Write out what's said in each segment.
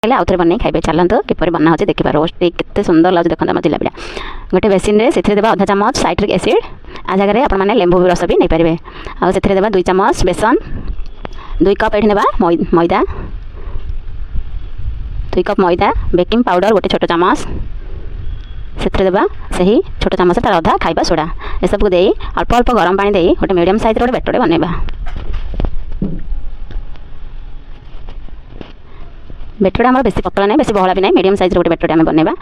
हेल्ले आउ थे बन खाइबे चलते किपर बना हो देखिए रोस्ट केते सुंदर लगे देखते आम जिलापिटा गोटे बेसिन में से देवा अधा चामच साइट्रिक एसिड आ जगह आपने लेंबू रस भी नहीं पारे आउ से देवा 2 चामच बेसन 2 कप ये ना मैदा 2 कप मैदा बेकिंग पाउडर गोटे छोट चामच से देवा से छोट चामच तार अधा खाइबा सोडा ए सब को दे अल्प अल्प गरम पानी दे गोटे मीडियम साइज गोटे बैटर बनवा बैटर आम बेसी पतला नहीं बेसी बहला भी नहीं मीडियम साइज गोटे बैटर आम बनवा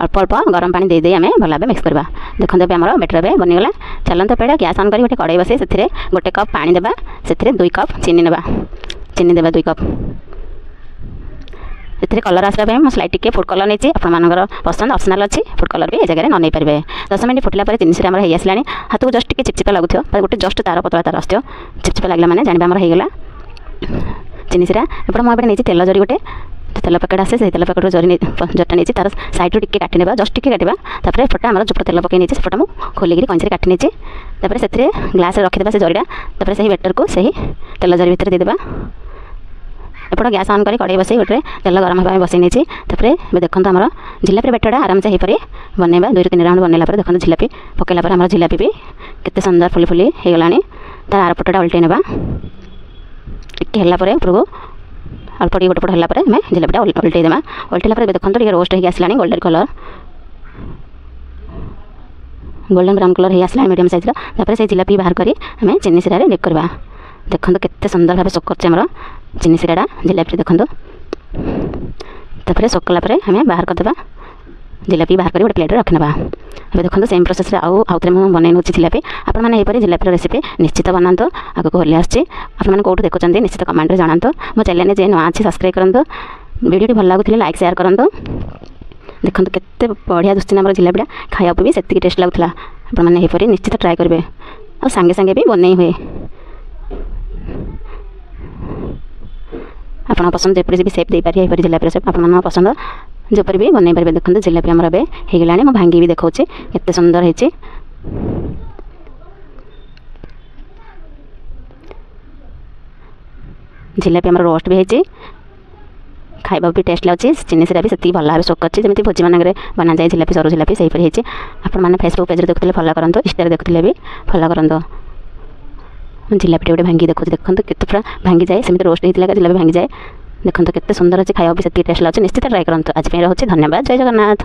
अल्प अल्प गरम पानी दे आम भल भाव मिक्स करवा देखते आम बैटर बनीगला चलते पे गैस ऑन कर गोटे कड़ाई बसई से गोटे कप पानी देवा से 2 कप चीनी नेबा चीनी देवा 2 कप से कलर आसला मैं स्लाइट टिके फूड कलर नहीं आपर पसंद ऑप्शनल अच्छी फूड कलर भी जगह न पारे 10 मिनट फुटला जिनस हो आसला हाथ को जस्ट टिके चिपचिपा लगुथ गोटे जस्ट तार पतला तार आस चिपचिपा लगला मैंने जानवा आमर होगा जिनसरा एपटे मुझे नहीं तेल जरी गोटे तेल पैकेट आसे से तेल पैकेट जरी जरटा नहीं तार साइड टिके काटी नेबा जस्ट टिके काटा तापर एपटे आम जो तेल पकई नहीं सेपटे मुझे खोलिक कंची काटी नहीं तापर से ग्लास रखीदा से जरीटा तापर से बेटर को सही तेल जरी भितर देदेबा एपटे गैस ऑन कर कड़ाई बसई गोटे तेल गरम होगा बसई नहीं तापर देखो आम जिलापी बेटरटा आराम से होपरि बनवा 2-3 राउंड बनला देखो जिलापी पकड़ा आम जिलापी भी केते सुंदर फुली फुली होगा तार आर पटटा उल्टे नेबा टिके है उपरको अल्प टे गोटे पट है आम जिलापीटा उल्टे देवा उल्टेला देखो टे रोस्ट हो आसला golden colour golden brown colour हो आसला मीडियम साइज तापर से जिलापी बाहर करी आम चीनी सिरा डिप करवा देखो केते सुंदर भाव सोक कर चीनी सिराटा जिलापी देखो तापर सोकला आम बाहर करदे जिलापी बाहर कर गोटे प्लेट रखना अब देखो सेम प्रोसेस आउ थे मुझे बनई नौ जिलापी आपपर जिलापी रेसिपी निश्चित बनातु आगे होली आसमें कौट देखुं निश्चित कमेंट में जनातु मो चैनल जे नुआ अच्छी सब्सक्राइब करूँ वीडियो भल लगुले लाइक शेयर करूँ देखो केते बढ़िया दुस्ती आम जिलापीटा खाया भी से टेस्ट लगुला आपने निश्चित ट्राए करेंगे और सांगे सांगे भी बनई हुए आप पसंद जपरी भी सेप दे पारे जिलापी सेप आप पसंद जोपर भी बनई पारे देखते जिलापी आमर होगा मैं भांगी भी देखा केते सुंदर होती जिलापी आमर रोस्ट भी होती खाइबा भी टेस्ट लगे चीनी सिरा भी से भल भाव सोक कर जमी भोजी मान बना जाए जिलापी सरू जिलापी से होती आपने फेसबुक पेज देखते फलो करूँ इंस्टा देखते भी फलो करूँ जिलापी गोटे भांगी देखो देखो केते पूरा भांगी जाए सेमती रोस्ट होता जिलापी भांगी जाए देखो केते सुंदर अच्छे खाया भी से टेस्ट लगे निश्चित ट्राए करूँ आज रोचे धन्यवाद जय जगन्नाथ।